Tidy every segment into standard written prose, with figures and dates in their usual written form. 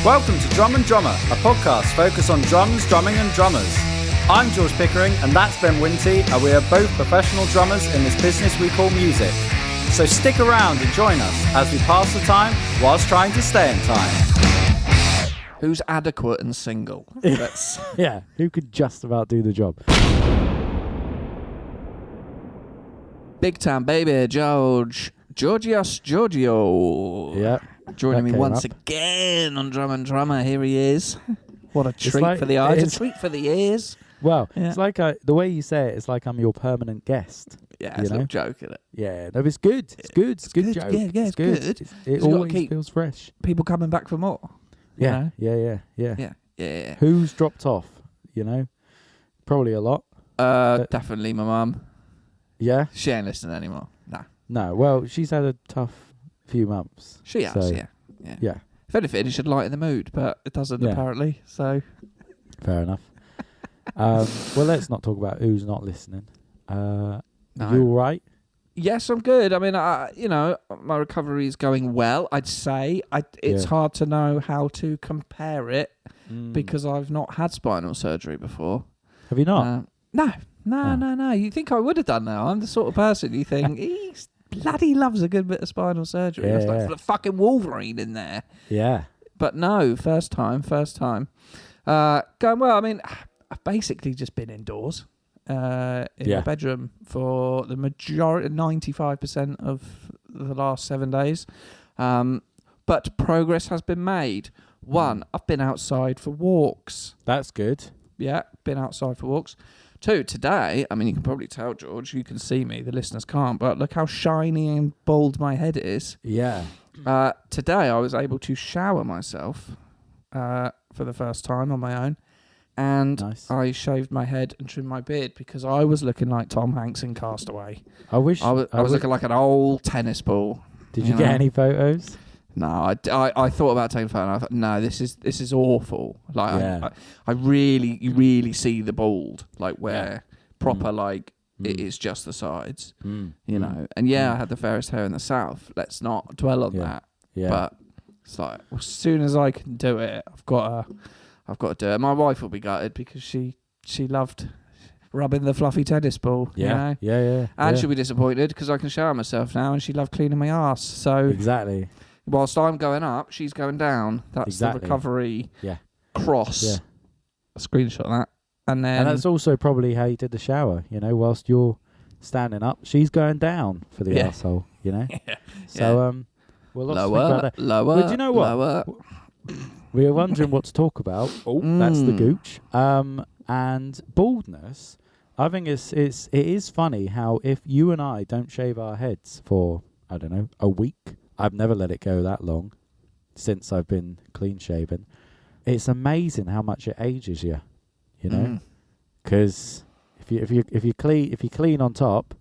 Welcome to Drum and Drummer, a podcast focused on drums, drumming and drummers. I'm George Pickering and that's Ben Winty, and we are both professional drummers in this business we call music. So stick around and join us as we pass the time whilst trying to stay in time. Who's adequate and single? Yeah, who could just about do the job? Big time baby, Georgios Giorgio. Yeah. Joining me once again on Drum and Drummer. Here he is. What a treat like, for the eyes, a treat for the ears. Well, Yeah. it's like the way you say it, it's like I'm your permanent guest. Yeah, it's a little joke, isn't it? Yeah, no, it's good. It's good. It's good joke. Yeah, it's good. It gotta always keep feels fresh. People coming back for more. Yeah, You yeah. know? Yeah. Who's dropped off? You know, probably a lot. Definitely my mum. Yeah. She ain't listening anymore. Nah. No. Well, she's had a tough few months. She has, so, yeah. Yeah. If anything, it should lighten the mood, but it doesn't apparently. So Fair enough. Well, let's not talk about who's not listening. No. You all right? Yes, I'm good. I mean, my recovery is going well, I'd say. It's hard to know how to compare it because I've not had spinal surgery before. Have you not? No. You think I would have done that? I'm the sort of person you think, he bloody loves a good bit of spinal surgery. Yeah, It's like fucking Wolverine in there. Yeah. But no, first time. Going well. I mean, I've basically just been indoors. In my bedroom for the majority, 95% of the last 7 days. But progress has been made. One, I've been outside for walks. That's good. Yeah, been outside for walks. Two, today, I mean, you can probably tell, George, you can see me, the listeners can't, but look how shiny and bald my head is. Yeah. Today, I was able to shower myself for the first time on my own. And nice. I shaved my head and trimmed my beard because I was looking like Tom Hanks in Castaway. I was looking like an old tennis ball. Did you get any photos? No, I thought about taking a photo. And I thought, no, this is awful. Like I you really see the bald, like where proper like it is just the sides, you know. And I had the fairest hair in the south. Let's not dwell on that. Yeah. But it's like as soon as I can do it, I've got to do it. My wife will be gutted because she loved rubbing the fluffy tennis ball. Yeah. You know? And she'll be disappointed because I can shower myself now, and she loved cleaning my ass. So exactly. Whilst I'm going up, she's going down. That's the recovery cross. Yeah. A screenshot of that. And that's also probably how you did the shower, you know, whilst you're standing up, she's going down for the arsehole, you know? So, well, lots of things about that. Lower. But do you know what? Lower. We were wondering what to talk about. That's the gooch. And baldness, I think it is funny how if you and I don't shave our heads for, I don't know, a week, I've never let it go that long since I've been clean shaven. It's amazing how much it ages you, you know? Because if you clean on top,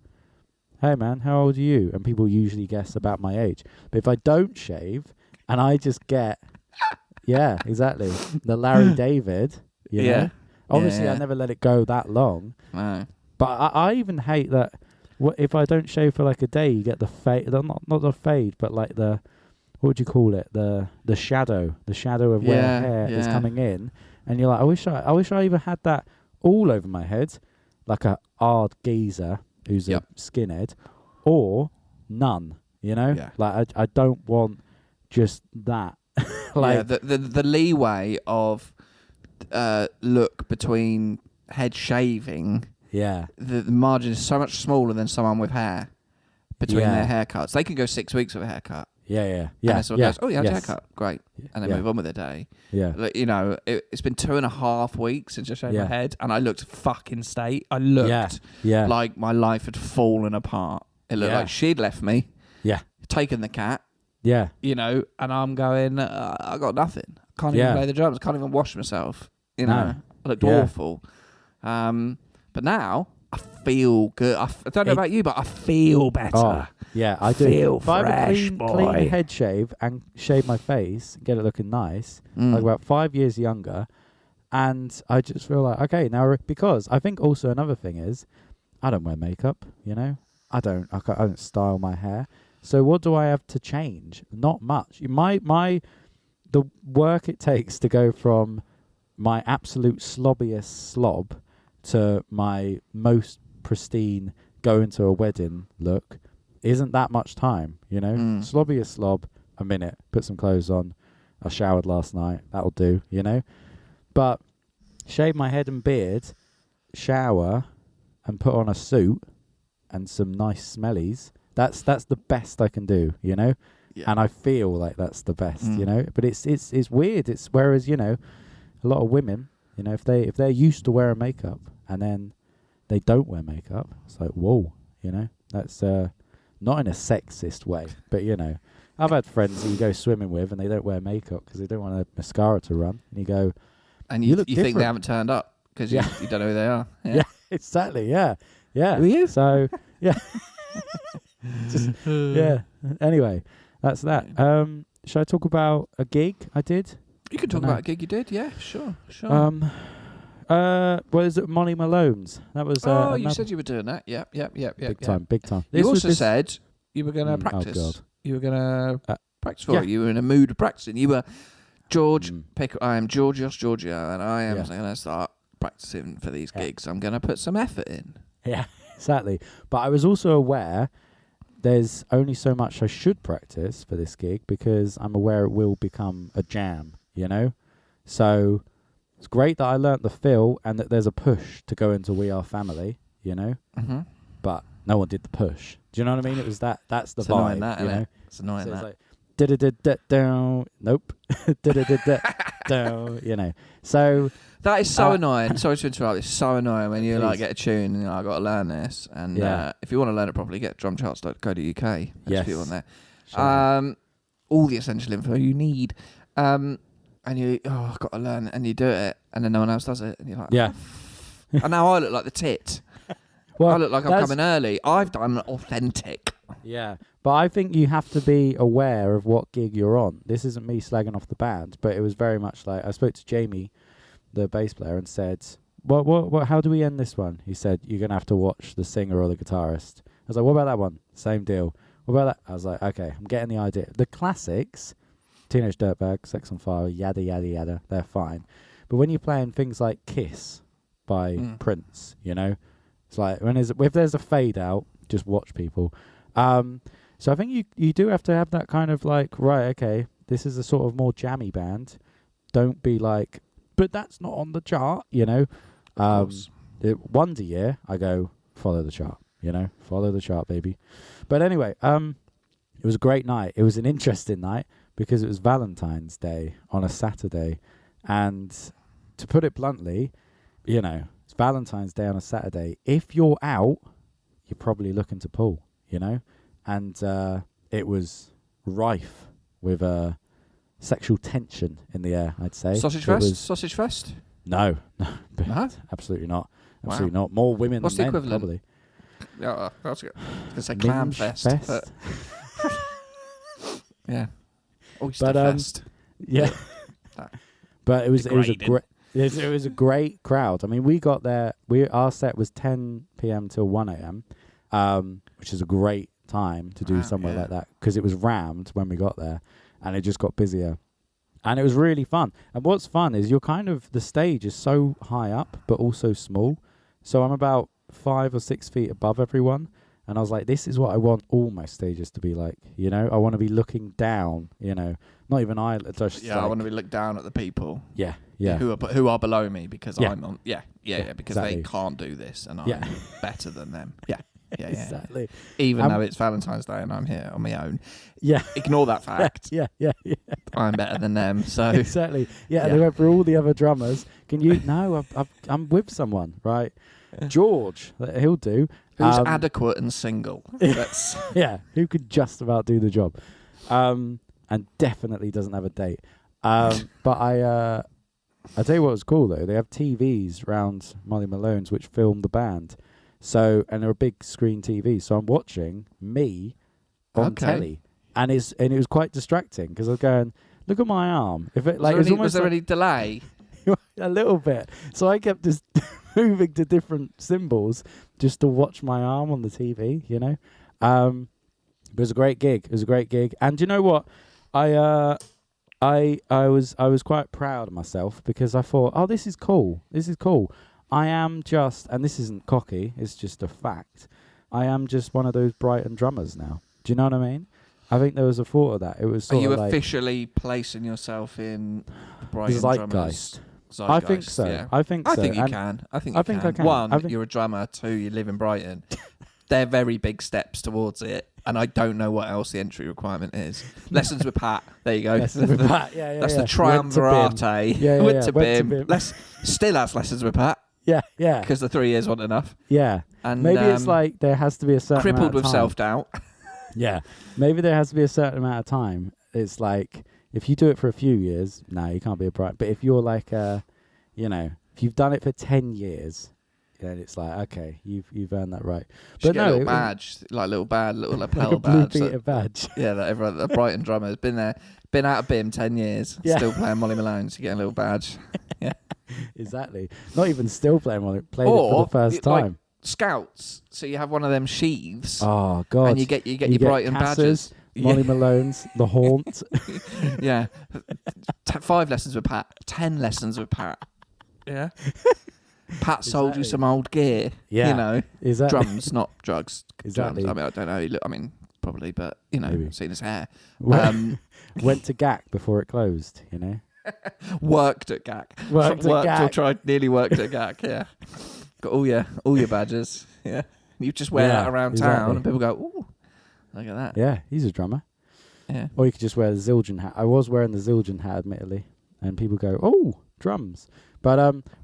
hey man, how old are you? And people usually guess about my age. But if I don't shave and I just get exactly. The Larry David, you know. Obviously, I never let it go that long. No. But I even hate that. If I don't shave for like a day, you get the fade. Not the fade, but like the, what would you call it? The shadow of where hair is coming in, and you're like, I wish I either had that all over my head, like a hard geezer who's a skinhead, or none. You know, like I don't want just that. Like the leeway of look between head shaving. Yeah, the margin is so much smaller than someone with hair between their haircuts. They can go 6 weeks with a haircut. Yeah. And someone goes, oh, you had a haircut, great, and then move on with their day. Yeah, like, you know, it's been 2.5 weeks since I shaved my head, and I looked fucking state. I looked like my life had fallen apart. It looked like she'd left me. Yeah, taken the cat. Yeah, you know, and I'm going, I got nothing. Can't even play the drums. Can't even wash myself. You know, I looked awful. But now I feel good. I don't know about you, but I feel better. Oh, yeah, I do. Feel fresh, if I have a clean head shave and shave my face, get it looking nice, like about 5 years younger, and I just feel like, okay, now, because I think also another thing is, I don't wear makeup, you know? I don't style my hair. So what do I have to change? Not much. My the work it takes to go from my absolute slobbiest slob to my most pristine going to a wedding look isn't that much time, you know? Slobbiest slob, a minute, put some clothes on. I showered last night, that'll do, you know? But shave my head and beard, shower, and put on a suit and some nice smellies, that's the best I can do, you know? Yeah. And I feel like that's the best, you know? But it's weird. It's whereas, you know, a lot of women, you know, if they're used to wearing makeup and then they don't wear makeup, it's like, whoa, you know? That's not in a sexist way, but, you know, I've had friends who you go swimming with and they don't wear makeup because they don't want a mascara to run. And you go... And you think they haven't turned up because you don't know who they are. Yeah, exactly, yeah. Who are you? So, yeah. Yeah. Anyway, that's that. Shall I talk about a gig I did? You can talk about a gig you did, yeah, sure. Well, is it Molly Malones? That was. You said you were doing that. Yep. Big time. You also said you were going to practice. Oh God. You were going to practice for it. You were in a mood of practicing. You were George. I am Georgios Georgia, and I am going to start practicing for these gigs. I'm going to put some effort in. Yeah, exactly. But I was also aware there's only so much I should practice for this gig because I'm aware it will become a jam. You know, so. It's great that I learnt the fill and that there's a push to go into We Are Family, you know? Mm-hmm. But no one did the push. Do you know what I mean? It was that's the vibe, annoying that, you know? It's annoying so that. It's like, down, nope. Down, you know. So... That is so annoying. Sorry to interrupt. It's so annoying when you like get a tune and you're like, I've got to learn this. And if you want to learn it properly, get drumcharts.co.uk. Yes. If you want there. Sure. All the essential info you need. And you, I've got to learn it, and you do it, and then no one else does it, and you're like, and now I look like the tit. Well, I look like I'm coming early. I've done authentic. Yeah, but I think you have to be aware of what gig you're on. This isn't me slagging off the band, but it was very much like, I spoke to Jamie, the bass player, and said, what, how do we end this one? He said, you're going to have to watch the singer or the guitarist. I was like, what about that one? Same deal. What about that? I was like, okay, I'm getting the idea. The classics... Teenage Dirtbag, Sex on Fire, yada, yada, yada. They're fine. But when you're playing things like Kiss by Prince, you know, it's like if there's a fade out, just watch people. So I think you do have to have that kind of like, right, okay, this is a sort of more jammy band. Don't be like, but that's not on the chart, you know. Wonder Year, I go, follow the chart, you know, follow the chart, baby. But anyway, it was a great night. It was an interesting night. Because it was Valentine's Day on a Saturday. And to put it bluntly, you know, it's Valentine's Day on a Saturday. If you're out, you're probably looking to pull, you know? And it was rife with sexual tension in the air, I'd say. Sausage fest? Sausage fest? No. Absolutely not. Absolutely not. More women What's than the men, equivalent? probably. Yeah, I was going to say clam fest. Yeah. Oyster fest. Yeah. But it was a great crowd. I mean, we got there. Our set was 10 p.m. till 1 a.m., which is a great time to do somewhere like that because it was rammed when we got there, and it just got busier, and it was really fun. And what's fun is the stage is so high up but also small, so I'm about 5 or 6 feet above everyone. And I was like, this is what I want all my stages to be like, you know? I want to be looking down, you know? Not even I want to be looked down at the people. Yeah. Who are below me because I'm on... because exactly. they can't do this and I'm better than them. Yeah. Exactly. Even though it's Valentine's Day and I'm here on my own. Yeah. Ignore that fact. Yeah. I'm better than them, so... Exactly. Yeah, they went for all the other drummers. Can you... No, I'm with someone, right? George, he'll do. Who's adequate and single. Who could just about do the job. And definitely doesn't have a date. But I tell you what was cool, though. They have TVs around Molly Malones which film the band. So, and they're a big screen TV. So I'm watching me on telly. And it was quite distracting because I was going, look at my arm. Was there any delay? A little bit. So I kept just moving to different symbols just to watch my arm on the TV, you know. But it was a great gig. And do you know what? I was quite proud of myself because I thought, oh, this is cool. I am just, and this isn't cocky, it's just a fact. I am just one of those Brighton drummers now. Do you know what I mean? I think there was a thought of that. It was sort Are you of officially placing yourself in the Brighton Zeitgeist? Drummers? I think so. Yeah. I think so. I think you can. I think I can. One, you're a drummer. Two, you live in Brighton. They're very big steps towards it, and I don't know what else the entry requirement is. Lessons with Pat. There you go. Lessons with Pat. Yeah. That's the triumvirate. Went to BIM. Still has lessons with Pat. Yeah. Because the 3 years wasn't enough. Yeah. And maybe it's like there has to be a certain crippled amount of with time. self-doubt. Yeah. Maybe there has to be a certain amount of time. It's like if you do it for a few years, no, you can't be a Brighton. But if you're like if you've done it for 10 years, then it's like, okay, you've earned that right. But no, a little badge, like little lapel like a badge. Blue Peter badge. Yeah, that everyone, the Brighton drummer has been there, been out of BIM 10 years, still playing Molly Malones. You get a little badge. Yeah, exactly. Not even still playing Molly, played it for the first time. Like scouts. So you have one of them sheaves. Oh God! And you get your Brighton badges. Molly Malones, the haunt. Yeah, 5 lessons with Pat, 10 lessons with Pat. Yeah. Pat sold you some old gear. Yeah. You know, exactly. Drums, not drugs. Exactly. Drums. I mean, I don't know. Probably, but, Maybe. Seen his hair. Went to GAC before it closed, Worked at GAC. Nearly worked at GAC, yeah. Got all your badges, yeah. You just wear that around town and people go, ooh, look at that. Yeah, he's a drummer. Yeah. Or you could just wear the Zildjian hat. I was wearing the Zildjian hat, admittedly, and people go, oh, drums. But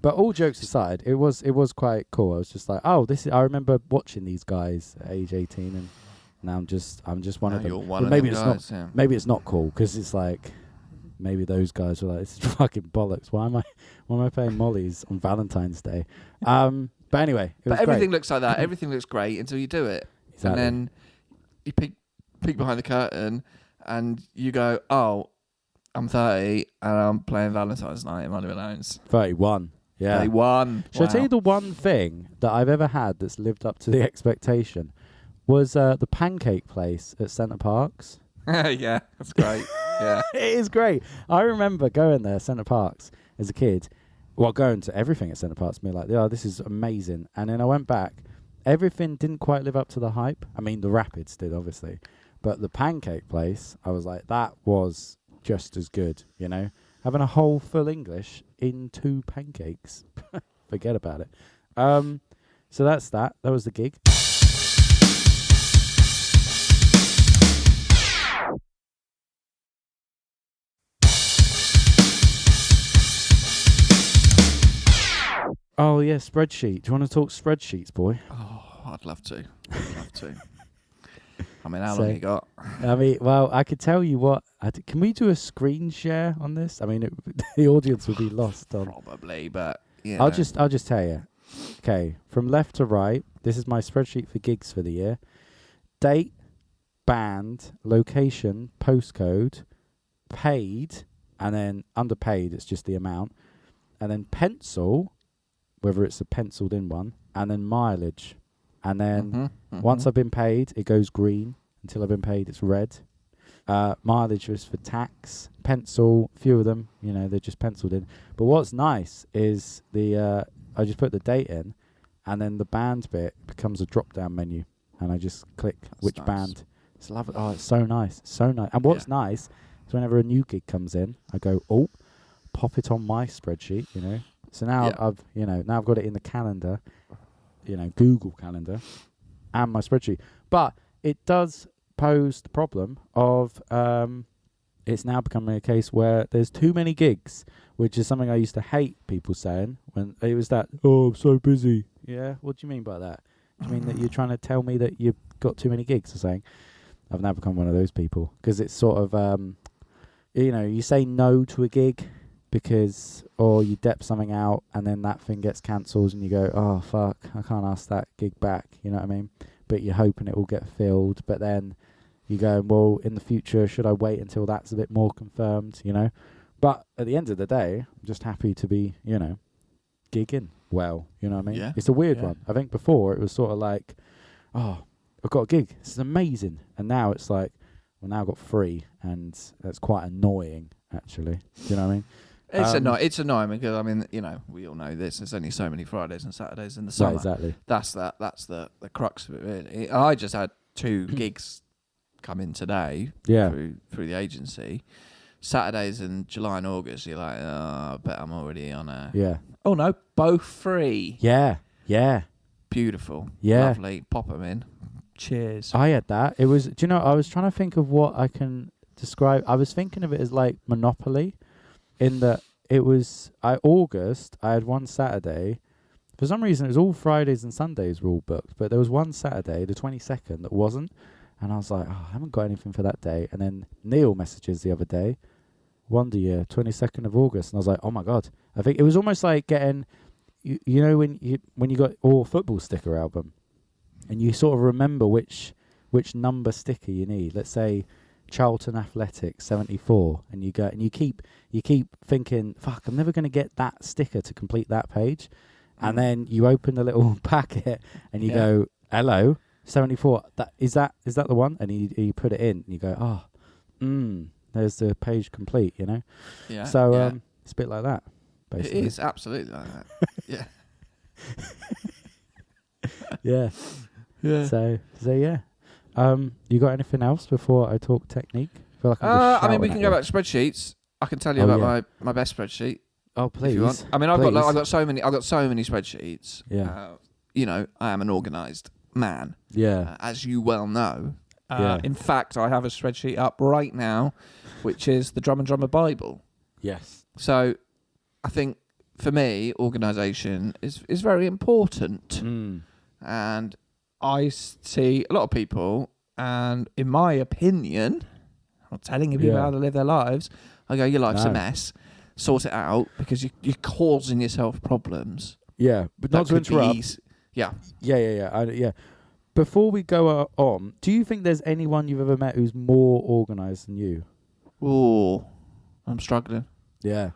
all jokes aside, it was quite cool. I was just like, oh, I remember watching these guys at age 18, and now I'm just one of them. You're one of them guys, maybe it's not cool because it's like maybe those guys were like, this is fucking bollocks. Why am I playing Molly's on Valentine's Day? But anyway, everything looks like that. Everything looks great until you do it, exactly. And then you peek behind the curtain, and you go, oh, I'm 30 and I'm playing Valentine's night in Molly Malones. 31. Yeah. 31. Shall I tell you the one thing that I've ever had that's lived up to the expectation was the pancake place at Centre Parks. Yeah, that's great. Yeah. It is great. I remember going there, Centre Parks, as a kid. Well, going to everything at Centre Parks, me like, oh, this is amazing. And then I went back. Everything didn't quite live up to the hype. I mean, the Rapids did, obviously. But the pancake place, I was like, that was just as good, having a whole full English in 2 pancakes. Forget about it. So that's that was the gig. Oh yeah, spreadsheet. Do you want to talk spreadsheets, boy? Oh, I'd love to. I mean, how long you got? Well, I could tell you what. Can we do a screen share on this? I mean, the audience would be lost on. Probably, but I'll just tell you. Okay, from left to right, this is my spreadsheet for gigs for the year. Date, band, location, postcode, paid, and then underpaid. It's just the amount, and then pencil, whether it's a penciled in one, and then mileage. And then once I've been paid, it goes green. Until I've been paid, it's red. Mileage is for tax. Pencil, few of them, they're just penciled in. But what's nice is I just put the date in, and then the band bit becomes a drop-down menu. And I just click which band. It's lovely. Oh, it's so nice. So nice. And what's nice is whenever a new gig comes in, I go, oh, pop it on my spreadsheet, So now I've got it in the calendar. Google Calendar and my spreadsheet. But it does pose the problem of it's now becoming a case where there's too many gigs, which is something I used to hate people saying when it was that, oh, I'm so busy. Yeah, what do you mean by that? Do you mean that you're trying to tell me that you've got too many gigs or saying? I've now become one of those people because it's sort of, you say no to a gig or you dep something out and then that thing gets cancelled and you go, oh fuck, I can't ask that gig back, you know what I mean? But you're hoping it will get filled, but then you go, well, in the future, should I wait until that's a bit more confirmed, But at the end of the day, I'm just happy to be, gigging well, you know what I mean? Yeah. It's a weird one. I think before it was sort of like, oh, I've got a gig, this is amazing. And now it's like, well, now I've got 3 and that's quite annoying. actually. Do you know what I mean? It's annoying because, I mean, you know, we all know this. There's only so many Fridays and Saturdays in the summer. Right, exactly. That's the crux of it, really. And I just had 2 gigs come in today through the agency. Saturdays in July and August, you're like, oh, I bet I'm already on a... Yeah. Oh, no, both free. Yeah. Beautiful. Yeah. Lovely. Pop them in. Cheers. I had that. It was... Do you know, I was trying to think of what I can describe. I was thinking of it as like Monopoly, in that it was... August, I had one Saturday. For some reason, it was all Fridays and Sundays were all booked, but there was one Saturday, the 22nd, that wasn't. And I was like, oh, I haven't got anything for that day. And then Neil messages the other day, Wonder Year, 22nd of August. And I was like, oh my God. I think it was almost like getting, you know, when you got all football sticker album and you sort of remember which number sticker you need. Let's say Charlton Athletic 74. And you go and you keep thinking, fuck, I'm never going to get that sticker to complete that page. And then you open the little packet and you go, hello, 74. Is that the one? And you put it in and you go, there's the page complete, you know? Yeah. So it's a bit like that, basically. It is absolutely like that. Yeah. Yeah. So yeah. You got anything else before I talk technique? I feel like I mean, we can go back to spreadsheets. I can tell you about my best spreadsheet. Oh, please. If you want. I mean, I've got so many spreadsheets. Yeah. You know, I am an organised man. Yeah. As you well know. In fact, I have a spreadsheet up right now, which is the Drum and Drummer Bible. Yes. So, I think for me, organisation is very important. And I see a lot of people, and in my opinion, I'm not telling you people how to live their lives. I go, your life's a mess. Sort it out, because you're causing yourself problems. Yeah, but not to interrupt. Yeah. Before we go on, do you think there's anyone you've ever met who's more organised than you? Oh, I'm struggling. Yeah.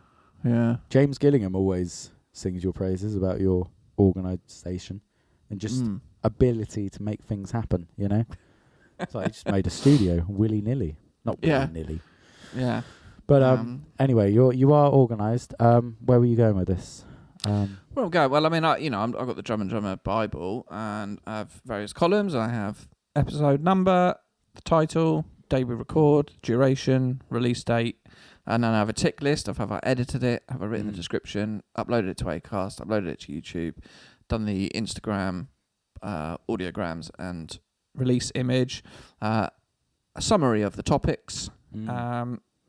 James Gillingham always sings your praises about your organisation and just ability to make things happen, you know? It's like he just made a studio willy-nilly. Not willy-nilly. Yeah. But anyway, you are organised. Where were you going with this? Where I'm going? Well, I mean, I've got the Drum and Drummer Bible, and I have various columns. I have episode number, the title, day we record, duration, release date, and then I have a tick list of have I edited it, have I written the description, uploaded it to Acast, uploaded it to YouTube, done the Instagram audiograms and release image, a summary of the topics.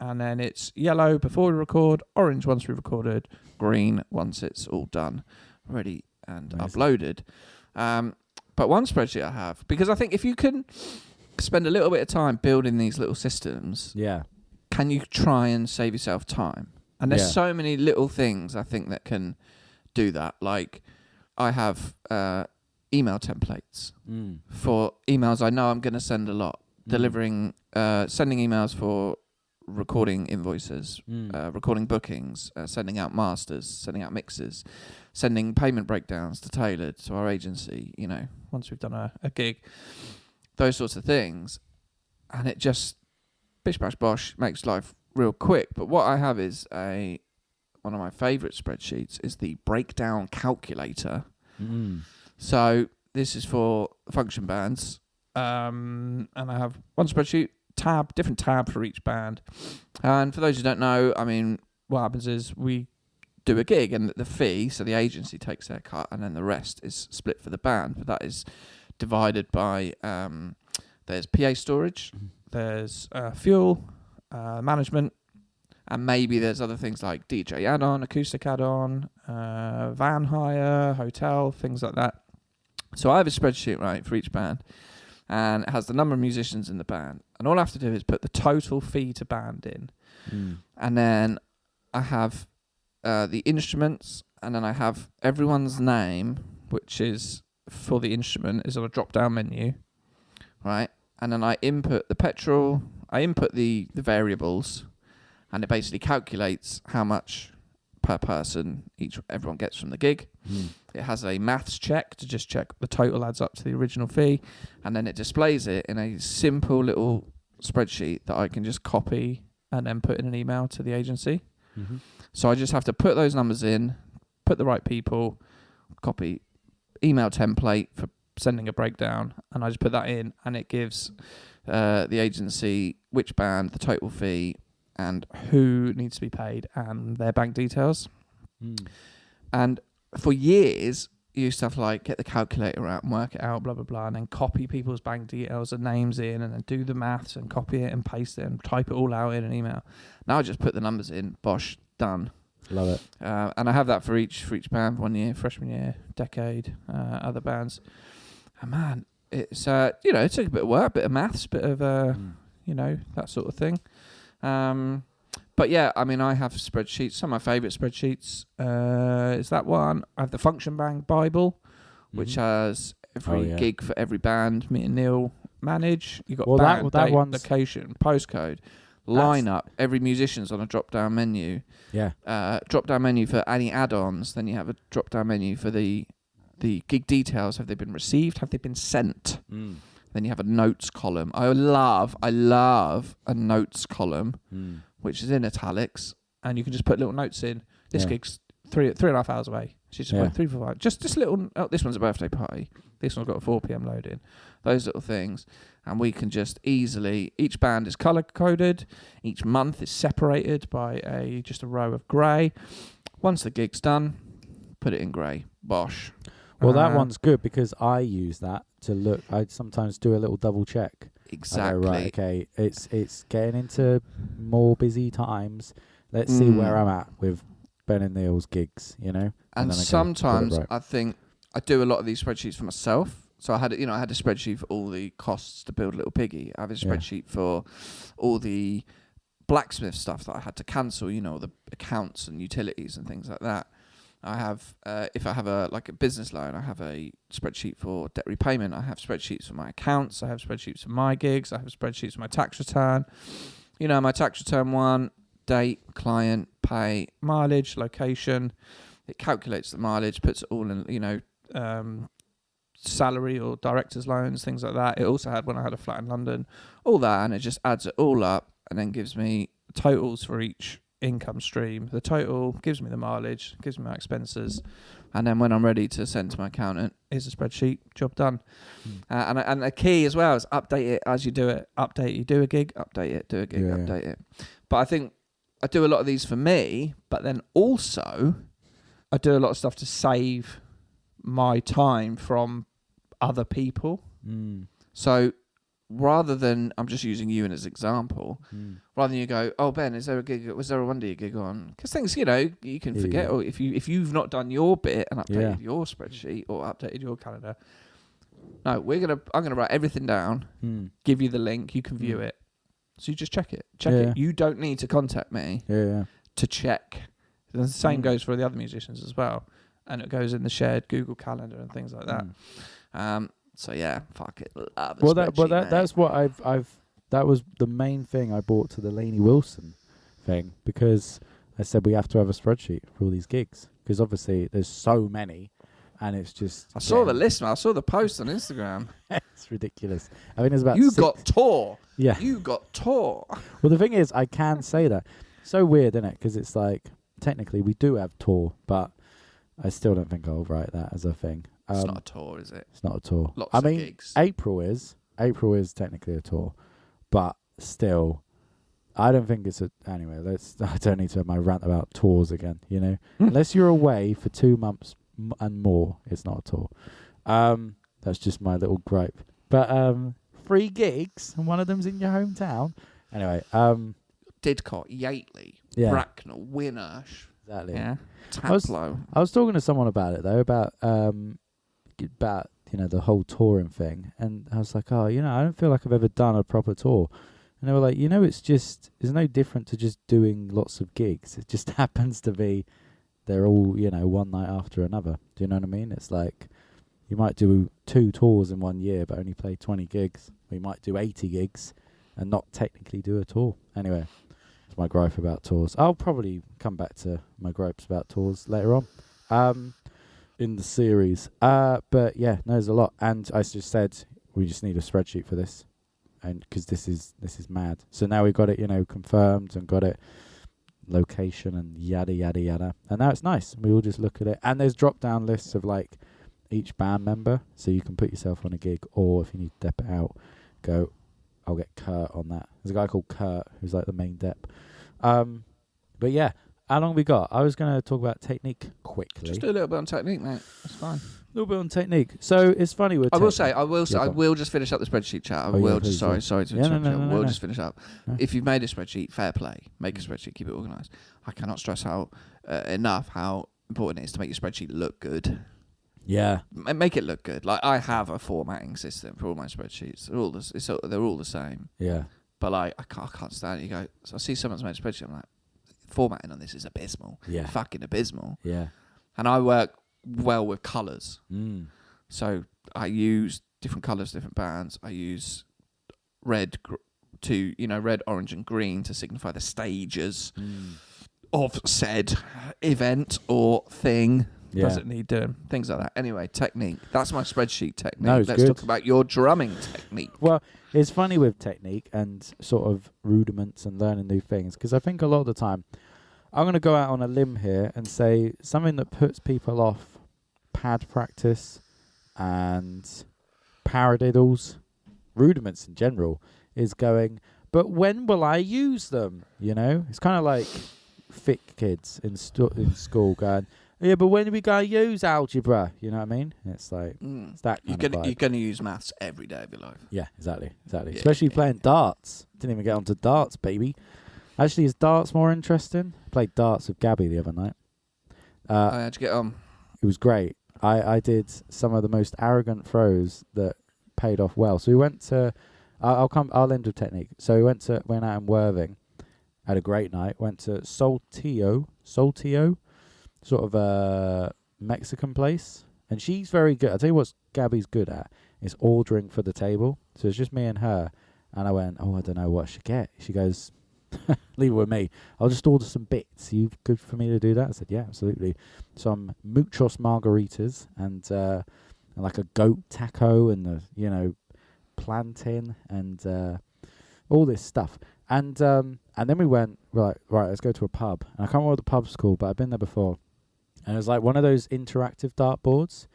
And then it's yellow before we record, orange once we've recorded, green once it's all done, ready and uploaded. But one spreadsheet I have, because I think if you can spend a little bit of time building these little systems, can you try and save yourself time? And there's so many little things I think that can do that. Like I have email templates for emails I know I'm going to send a lot, sending emails for recording invoices, recording bookings, sending out masters, sending out mixes, sending payment breakdowns to Tailored, to our agency, you know, once we've done a gig, those sorts of things. And it just, bish bash bosh, makes life real quick. But what I have is one of my favourite spreadsheets is the breakdown calculator. So this is for function bands. And I have one spreadsheet, different tab for each band. And for those who don't know, I mean, what happens is we do a gig and the fee, so the agency takes their cut and then the rest is split for the band. But that is divided by, there's PA storage, there's fuel, management, and maybe there's other things like DJ add-on, acoustic add-on, van hire, hotel, things like that. So I have a spreadsheet, right, for each band. And it has the number of musicians in the band. And all I have to do is put the total fee to band in. And then I have the instruments, and then I have everyone's name, which is for the instrument, is on a drop-down menu, right? And then I input the petrol, I input the variables, and it basically calculates how much per person everyone gets from the gig. It has a maths check to just check the total adds up to the original fee, and then it displays it in a simple little spreadsheet that I can just copy and then put in an email to the agency. Mm-hmm. So I just have to put those numbers in, put the right people, copy email template for sending a breakdown, and I just put that in, and it gives the agency which band, the total fee, and who needs to be paid, and their bank details. And for years, you used to have to like get the calculator out and work it out, blah, blah, blah, and then copy people's bank details and names in, and then do the maths and copy it and paste it and type it all out in an email. Now I just put the numbers in, bosh, done. Love it. And I have that for each band, 1 year, freshman year, decade, other bands. And man, it's, it took a bit of work, a bit of maths, a bit of, that sort of thing. But yeah, I mean, I have spreadsheets. Some of my favourite spreadsheets is that one. I have the Function Bank Bible, which has every gig for every band. Me and Neil manage. You've got band, date, location, postcode, lineup. Every musician's on a drop-down menu. Yeah. Drop-down menu for any add-ons. Then you have a drop-down menu for the gig details. Have they been received? Have they been sent? Then you have a notes column. I love a notes column, which is in italics, and you can just put little notes in. This gig's 3.5 hours away. She's just went 3 for 5. Just little. Oh, this one's a birthday party. This one's got a 4 p.m. load in. Those little things, and we can just easily. Each band is color coded. Each month is separated by just a row of grey. Once the gig's done, put it in grey. Bosh. Well, that one's good because I use that to look. I sometimes do a little double check. Exactly. Right, okay, it's getting into more busy times. Let's see where I'm at with Ben and Neil's gigs, And sometimes I think I do a lot of these spreadsheets for myself. So I had a spreadsheet for all the costs to build Little Piggy. I have a spreadsheet for all the blacksmith stuff that I had to cancel, the accounts and utilities and things like that. I have, if I have a business loan, I have a spreadsheet for debt repayment. I have spreadsheets for my accounts. I have spreadsheets for my gigs. I have spreadsheets for my tax return. My tax return one, date, client, pay, mileage, location. It calculates the mileage, puts it all in, salary or director's loans, things like that. It also had when I had a flat in London, all that, and it just adds it all up and then gives me totals for each income stream. The total gives me the mileage, gives me my expenses, and then when I'm ready to send to my accountant, here's a spreadsheet, job done. And the key as well is update it as you do it. Update, you do a gig, update it, do a gig, update it. But I think I do a lot of these for me, but then also I do a lot of stuff to save my time from other people. So rather than, I'm just using you as an example, rather than you go, oh Ben, was there a 1 day gig on? Because things, you can forget, or if you've not done your bit and updated your spreadsheet or updated your calendar, no, I'm gonna write everything down, give you the link, you can view it, so you just check it. You don't need to contact me to check. The same goes for the other musicians as well, and it goes in the shared Google Calendar and things like that. So yeah, fuck it. Love a that's what that was the main thing I brought to the Lainey Wilson thing, because I said we have to have a spreadsheet for all these gigs, because obviously there's so many, and it's just. I saw the list, man. I saw the post on Instagram. It's ridiculous. I mean, there's about. Got tour. Yeah. You got tour. Well, the thing is, I can say that. So weird, isn't it? Because it's like technically we do have tour, but I still don't think I'll write that as a thing. It's not a tour, is it? It's not a tour. Lots of gigs. April is technically a tour, but still, I don't think it's a. Anyway, I don't need to have my rant about tours again. Unless you're away for 2 months and more, it's not a tour. That's just my little gripe. But 3 gigs, and one of them's in your hometown. Anyway, Didcot, Yateley, Bracknell, Winnersh. Exactly. Yeah. Taplow. I was talking to someone about it though, about the whole touring thing, and I was like, I don't feel like I've ever done a proper tour, and they were like, it's no different to just doing lots of gigs. It just happens to be they're all one night after another. Do you know what I mean? It's like you might do 2 tours in 1 year but only play 20 gigs. We might do 80 gigs and not technically do a tour. Anyway, that's my gripe about tours. I'll probably come back to my gripes about tours later on in the series. But yeah, no, there's a lot. And I just said we just need a spreadsheet for this. and because this is mad. So now we got it, confirmed and got it location and yada yada yada, and now it's nice. We all just look at it, and there's drop down lists of like each band member, so you can put yourself on a gig, or if you need to dep it out, go, I'll get Kurt on that. There's a guy called Kurt who's like the main dep. But yeah, how long we got? I was going to talk about technique quickly. Just do a little bit on technique, mate. That's fine. A little bit on technique. So it's funny with I will say, I will just finish up the spreadsheet chat. Sorry to interrupt you. We'll just finish up. No. If you've made a spreadsheet, fair play. Make a spreadsheet, keep it organised. I cannot stress enough how important it is to make your spreadsheet look good. Yeah. Make it look good. Like, I have a formatting system for all my spreadsheets. They're all the same. Yeah. But like, I can't stand it. You go, so I see someone's made a spreadsheet, I'm like, formatting on this is abysmal. Yeah. Fucking abysmal. Yeah. And I work well with colours. So I use different colours, different bands. I use red, red, orange and green to signify the stages of said event or thing. Yeah. Does it need doing? Things like that. Anyway, technique. That's my spreadsheet technique. No, Let's talk about your drumming technique. Well, it's funny with technique and sort of rudiments and learning new things, because I think a lot of the time, I'm going to go out on a limb here and say something that puts people off pad practice and paradiddles, rudiments in general, is going, but when will I use them? It's kind of like thick kids in school going, yeah, but when are we going to use algebra? You know what I mean? It's like, it's that kind of vibe. You're going to use maths every day of your life. Yeah, exactly. Yeah, Especially playing darts. Didn't even get onto darts, baby. Actually, is darts more interesting? I played darts with Gabi the other night. How'd you get on? It was great. I did some of the most arrogant throws that paid off well. So we went to, I'll end with technique. So we went out in Worthing, had a great night. Went to Saltillo, sort of a Mexican place, and she's very good. I'll tell you what Gabi's good at is ordering for the table. So it's just me and her, and I went, I don't know what I should get. She goes, leave it with me. I'll just order some bits. You good for me to do that? I said, yeah, absolutely. Some muchos margaritas and like a goat taco and plantain and all this stuff. And then we went, right, let's go to a pub. And I can't remember what the pub's called, but I've been there before. And it was like one of those interactive dartboards.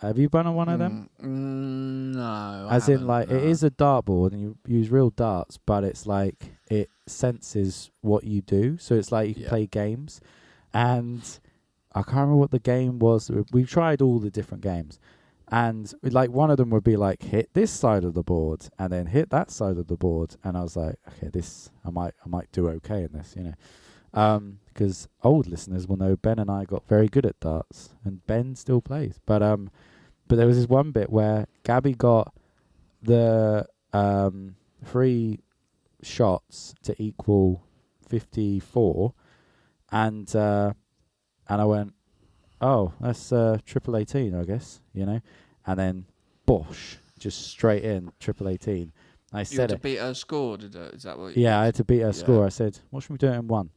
Have you been on one of them? No. As in, like, it is a dartboard and you use real darts, but it's like it senses what you do. So it's like you can play games. And I can't remember what the game was. We've tried all the different games. And like one of them would be like, hit this side of the board and then hit that side of the board. And I was like, okay, I might do okay in this, because old listeners will know Ben and I got very good at darts, and Ben still plays. But there was this one bit where Gabi got the 3 shots to equal 54, and I went, oh, that's triple 18, I guess, and then bosh, just straight in triple 18. I said you had to beat her score, is that what you I had to beat her score. I said, what should we do it in one,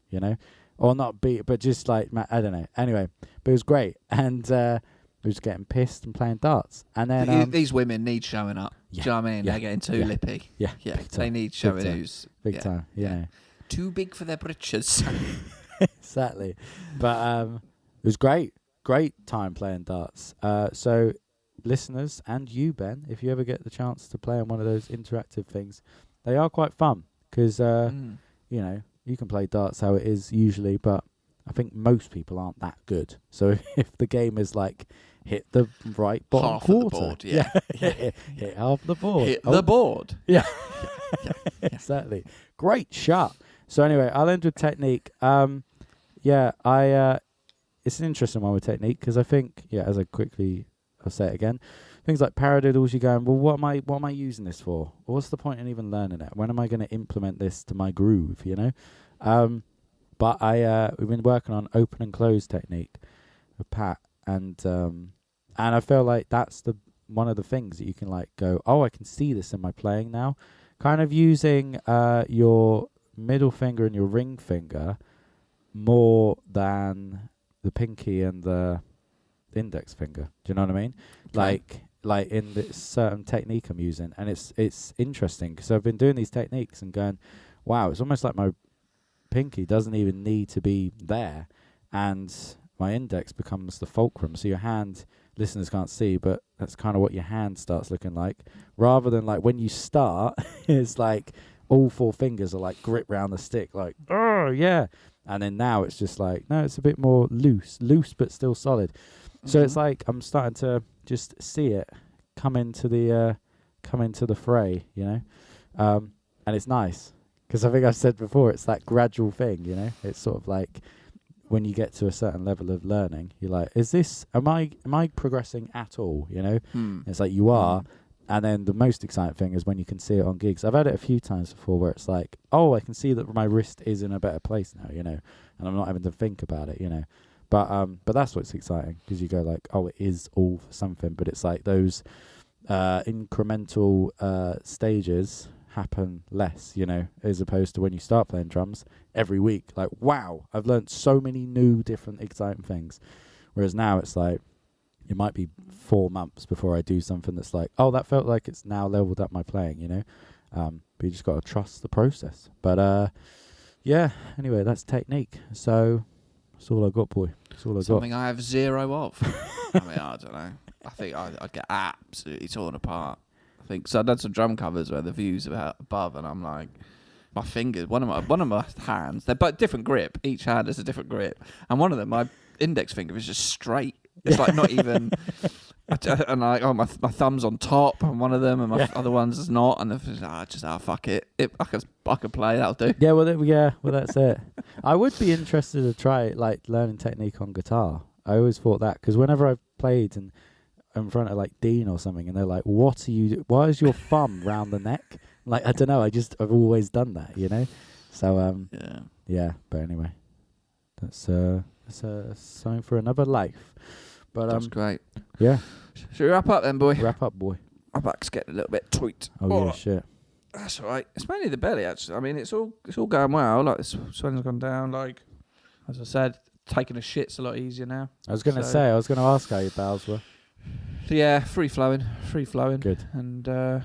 Or not beat, but just like, I don't know. Anyway, but it was great. And we was getting pissed and playing darts. And then these women need showing up. Yeah, Do you know what I mean? yeah, They're getting too lippy. Yeah, They need showing who's... Big time, Too big for their britches. Exactly. But it was great. Great time playing darts. So listeners and you, Ben, if you ever get the chance to play on one of those interactive things, they are quite fun because, you can play darts how it is usually, but I think most people aren't that good. So if the game is like hit the right bottom half quarter. Of the board, hit half the board. Hit the board. Yeah. Exactly. Great shot. So anyway, I'll end with technique. It's an interesting one with technique because I think, I'll say it again. Things like paradiddles, you're going, well, what am I using this for? What's the point in even learning it? When am I going to implement this to my groove, But we've been working on open and close technique with Pat, and I feel like that's one of the things that you can like go, oh, I can see this in my playing now. Kind of using your middle finger and your ring finger more than the pinky and the index finger. Do you know what I mean? Okay. Like like in this certain technique I'm using, and it's interesting because I've been doing these techniques and going, wow, it's almost like my pinky doesn't even need to be there, and my index becomes the fulcrum. So your hand, listeners can't see, but that's kind of what your hand starts looking like, rather than like when you start, it's like all 4 fingers are like grip round the stick, like, oh yeah. And then now it's just like, no, it's a bit more loose but still solid. So it's like I'm starting to just see it come into the fray, you know, and it's nice because I think I've said before, it's that gradual thing, you know. It's sort of like when you get to a certain level of learning, you're like, am I progressing at all, you know? It's like you are. And then the most exciting thing is when you can see it on gigs. I've had it a few times before where it's like, oh, I can see that my wrist is in a better place now, you know, and I'm not having to think about it, you know. But that's what's exciting, because you go like, oh, it is all for something. But it's like those incremental stages happen less, you know, as opposed to when you start playing drums every week. Like, wow, I've learned so many new, different, exciting things. Whereas now it's like, it might be 4 months before I do something that's like, oh, that felt like it's now leveled up my playing, you know. But you just got to trust the process. But yeah, anyway, that's technique. So that's all I got, boy. That's all I got. Something I have 0 of. I mean, I don't know. I think I'd get absolutely torn apart. I think so. I've done some drum covers where the view's about above, and I'm like, my fingers, one of my hands, they're both different grip. Each hand has a different grip, and one of them, my index finger is just straight. It's like not even, and like, oh, my thumb's on top on one of them, and my other one's is not, and fuck it. I could play, that'll do. Yeah, well, that's it. I would be interested to try like learning technique on guitar. I always thought that, because whenever I've played and in front of like Dean or something, and they're like, "What are you? Why is your thumb round the neck?" Like, I don't know. I've always done that, you know. So yeah. But anyway, that's something for another life. But that's great. Yeah. Should we wrap up then, boy? Wrap up, boy. My back's getting a little bit tweaked. Oh yeah, shit. That's all right. It's mainly the belly, actually. I mean, it's all going well. Like, the swelling's gone down. Like, as I said, taking a shit's a lot easier now. I was going to ask how your bowels were. So yeah, free flowing. Good. And yeah,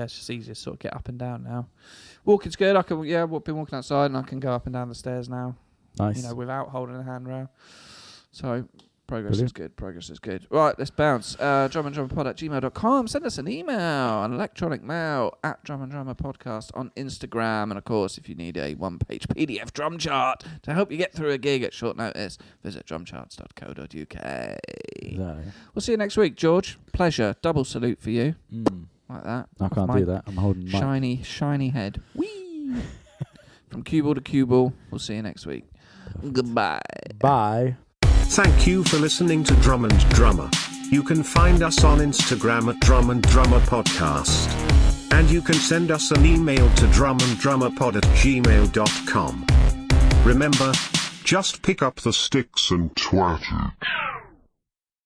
it's just easier to sort of get up and down now. Walking's good. I can been walking outside, and I can go up and down the stairs now. Nice. You know, without holding a handrail. So progress is good. Right, let's bounce. drumanddrummerpod@gmail.com. Send us an email, an electronic mail at drumanddrummerpodcast on Instagram. And of course, if you need a 1-page PDF drum chart to help you get through a gig at short notice, visit drumcharts.co.uk. We'll see you next week, George. Pleasure. Double salute for you. Like that. I can't do that. I'm holding shiny head. Whee! From cue ball to cue ball. We'll see you next week. Goodbye. Bye. Thank you for listening to Drum and Drummer. You can find us on Instagram at Drum and Drummer Podcast. And you can send us an email to drumanddrummerpod@gmail.com. Remember, just pick up the sticks and twat it.